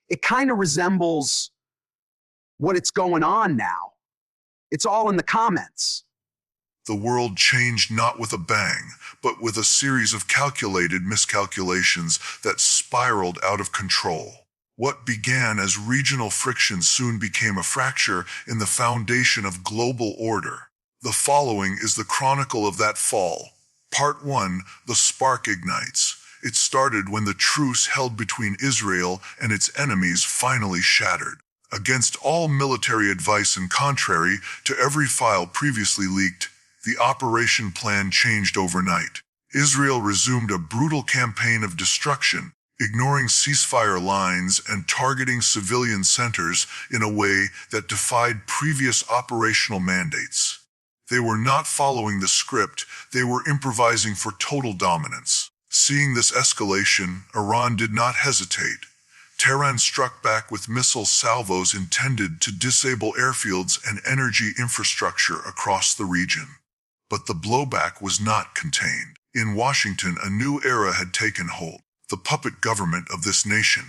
it kind of resembles what it's going on now. It's all in the comments. The world changed not with a bang, but with a series of calculated miscalculations that spiraled out of control. What began as regional friction soon became a fracture in the foundation of global order. The following is the chronicle of that fall. Part 1, The Spark Ignites. It started when the truce held between Israel and its enemies finally shattered. Against all military advice and contrary to every file previously leaked, the operation plan changed overnight. Israel resumed a brutal campaign of destruction, ignoring ceasefire lines and targeting civilian centers in a way that defied previous operational mandates. They were not following the script, they were improvising for total dominance. Seeing this escalation, Iran did not hesitate. Tehran struck back with missile salvos intended to disable airfields and energy infrastructure across the region. But the blowback was not contained. In Washington, a new era had taken hold. The puppet government of this nation,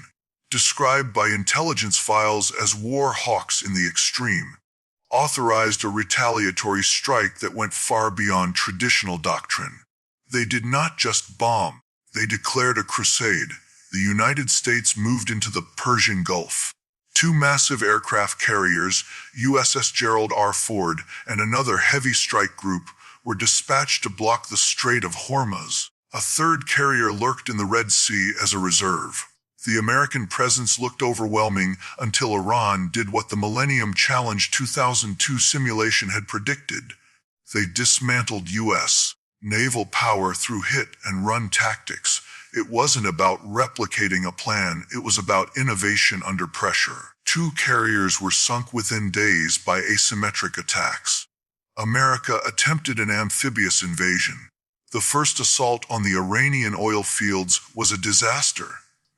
described by intelligence files as war hawks in the extreme, authorized a retaliatory strike that went far beyond traditional doctrine. They did not just bomb, they declared a crusade. The United States moved into the Persian Gulf. 2 massive aircraft carriers, USS Gerald R. Ford and another heavy strike group, were dispatched to block the Strait of Hormuz. A third carrier lurked in the Red Sea as a reserve. The American presence looked overwhelming until Iran did what the Millennium Challenge 2002 simulation had predicted. They dismantled U.S. naval power through hit-and-run tactics. It wasn't about replicating a plan, it was about innovation under pressure. 2 carriers were sunk within days by asymmetric attacks. America attempted an amphibious invasion. The first assault on the Iranian oil fields was a disaster.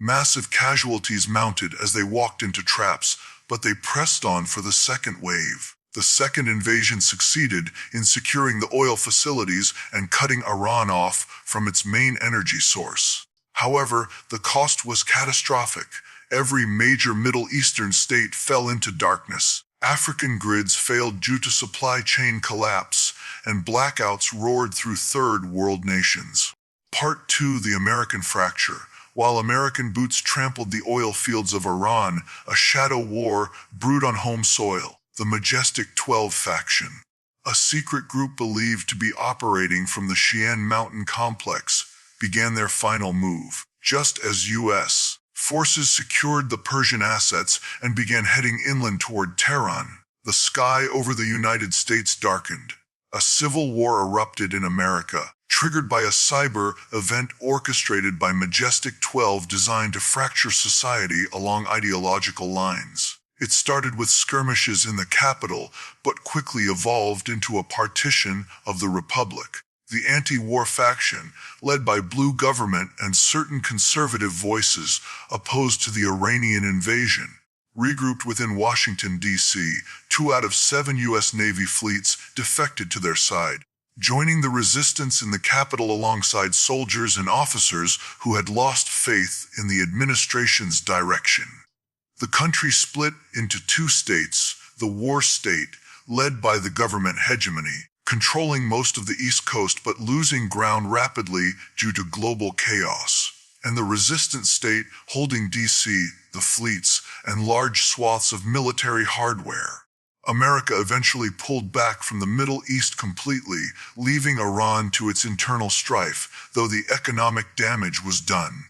Massive casualties mounted as they walked into traps, but they pressed on for the second wave. The second invasion succeeded in securing the oil facilities and cutting Iran off from its main energy source. However, the cost was catastrophic. Every major Middle Eastern state fell into darkness. African grids failed due to supply chain collapse, and blackouts roared through third world nations. Part 2, The American Fracture. While American boots trampled the oil fields of Iran, a shadow war brewed on home soil. The Majestic 12 faction, a secret group believed to be operating from the Shi'an mountain complex, began their final move. Just as U.S. forces secured the Persian assets and began heading inland toward Tehran, the sky over the United States darkened. A civil war erupted in America, triggered by a cyber event orchestrated by Majestic 12 designed to fracture society along ideological lines. It started with skirmishes in the capital, but quickly evolved into a partition of the Republic. The anti-war faction, led by Blue government and certain conservative voices opposed to the Iranian invasion, regrouped within Washington, D.C. 2 out of 7 U.S. Navy fleets defected to their side, joining the resistance in the capital alongside soldiers and officers who had lost faith in the administration's direction. The country split into 2 states, the war state, led by the government hegemony, controlling most of the East Coast but losing ground rapidly due to global chaos, and the resistant state holding D.C., the fleets, and large swaths of military hardware. America eventually pulled back from the Middle East completely, leaving Iran to its internal strife, though the economic damage was done.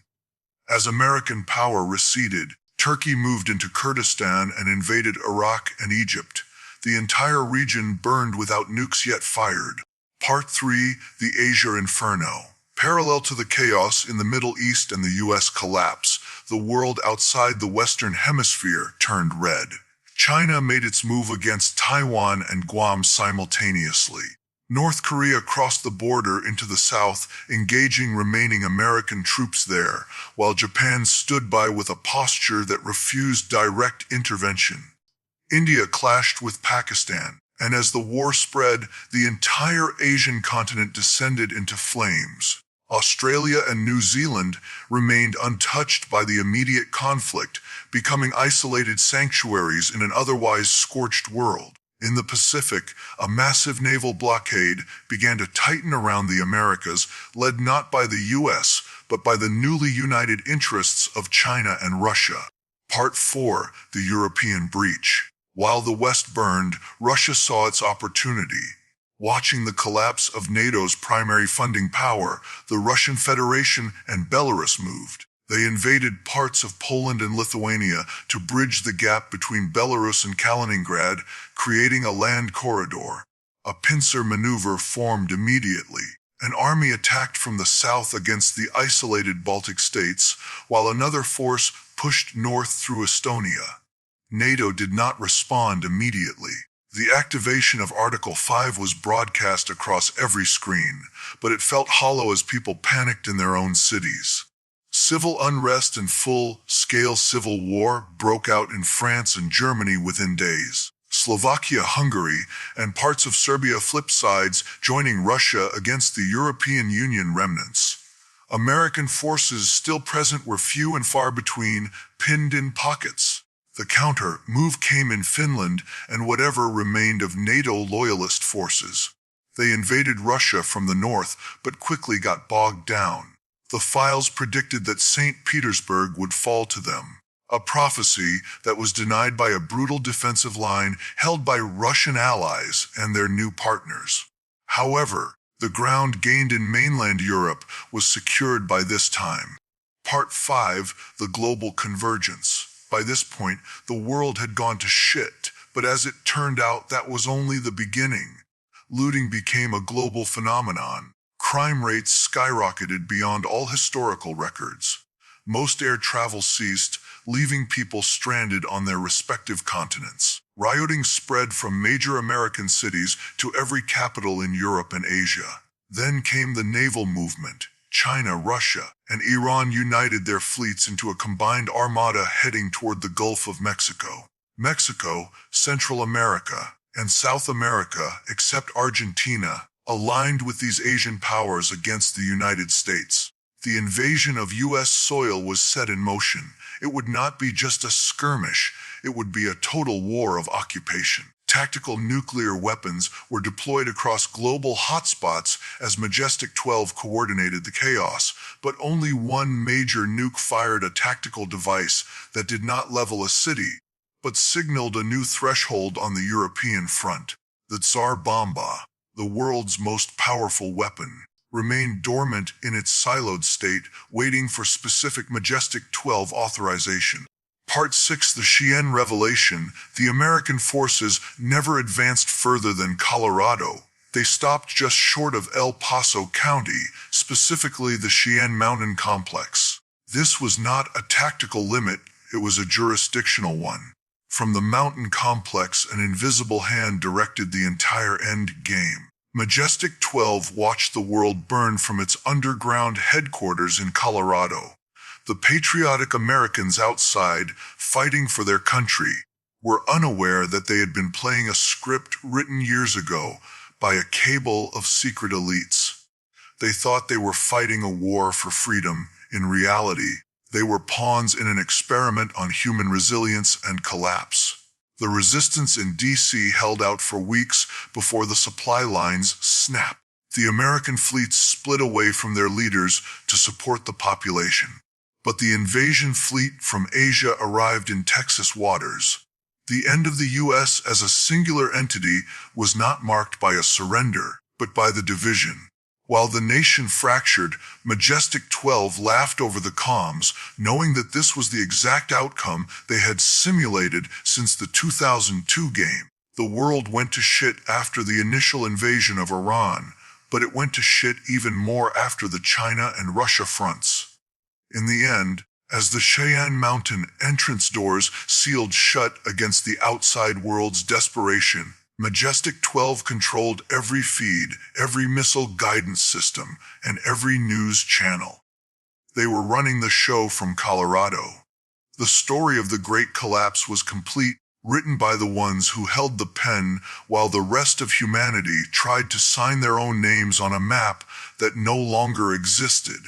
As American power receded, Turkey moved into Kurdistan and invaded Iraq and Egypt. The entire region burned without nukes yet fired. Part 3, The Asia Inferno. Parallel to the chaos in the Middle East and the U.S. collapse, the world outside the Western Hemisphere turned red. China made its move against Taiwan and Guam simultaneously. North Korea crossed the border into the south, engaging remaining American troops there, while Japan stood by with a posture that refused direct intervention. India clashed with Pakistan, and as the war spread, the entire Asian continent descended into flames. Australia and New Zealand remained untouched by the immediate conflict, becoming isolated sanctuaries in an otherwise scorched world. In the Pacific, a massive naval blockade began to tighten around the Americas, led not by the U.S., but by the newly united interests of China and Russia. Part 4. The European Breach. While the West burned, Russia saw its opportunity. Watching the collapse of NATO's primary funding power, the Russian Federation and Belarus moved. They invaded parts of Poland and Lithuania to bridge the gap between Belarus and Kaliningrad, creating a land corridor. A pincer maneuver formed immediately. An army attacked from the south against the isolated Baltic states, while another force pushed north through Estonia. NATO did not respond immediately. The activation of Article 5 was broadcast across every screen, but it felt hollow as people panicked in their own cities. Civil unrest and full-scale civil war broke out in France and Germany within days. Slovakia, Hungary, and parts of Serbia flipped sides, joining Russia against the European Union remnants. American forces still present were few and far between, pinned in pockets. The counter move came in Finland and whatever remained of NATO loyalist forces. They invaded Russia from the north, but quickly got bogged down. The files predicted that St. Petersburg would fall to them, a prophecy that was denied by a brutal defensive line held by Russian allies and their new partners. However, the ground gained in mainland Europe was secured by this time. Part 5. The Global Convergence. By this point, the world had gone to shit, but as it turned out, that was only the beginning. Looting became a global phenomenon. Crime rates skyrocketed beyond all historical records. Most air travel ceased, leaving people stranded on their respective continents. Rioting spread from major American cities to every capital in Europe and Asia. Then came the naval movement. China, Russia, and Iran united their fleets into a combined armada heading toward the Gulf of Mexico. Mexico, Central America, and South America, except Argentina, aligned with these Asian powers against the United States. The invasion of U.S. soil was set in motion. It would not be just a skirmish, it would be a total war of occupation. Tactical nuclear weapons were deployed across global hotspots as Majestic 12 coordinated the chaos, but only one major nuke fired a tactical device that did not level a city, but signaled a new threshold on the European front. The Tsar Bomba, the world's most powerful weapon, remained dormant in its siloed state, waiting for specific Majestic 12 authorization. Part 6. The Cheyenne Revelation. The American forces never advanced further than Colorado. They stopped just short of El Paso County, specifically the Cheyenne Mountain Complex. This was not a tactical limit, it was a jurisdictional one. From the mountain complex, an invisible hand directed the entire end game. Majestic 12 watched the world burn from its underground headquarters in Colorado. The patriotic Americans outside, fighting for their country, were unaware that they had been playing a script written years ago by a cabal of secret elites. They thought they were fighting a war for freedom. In reality, they were pawns in an experiment on human resilience and collapse. The resistance in D.C. held out for weeks before the supply lines snapped. The American fleets split away from their leaders to support the population. But the invasion fleet from Asia arrived in Texas waters. The end of the U.S. as a singular entity was not marked by a surrender, but by the division. While the nation fractured, Majestic 12 laughed over the comms, knowing that this was the exact outcome they had simulated since the 2002 game. The world went to shit after the initial invasion of Iran, but it went to shit even more after the China and Russia fronts. In the end, as the Cheyenne Mountain entrance doors sealed shut against the outside world's desperation, Majestic 12 controlled every feed, every missile guidance system, and every news channel. They were running the show from Colorado. The story of the Great Collapse was complete written by the ones who held the pen while the rest of humanity tried to sign their own names on a map that no longer existed.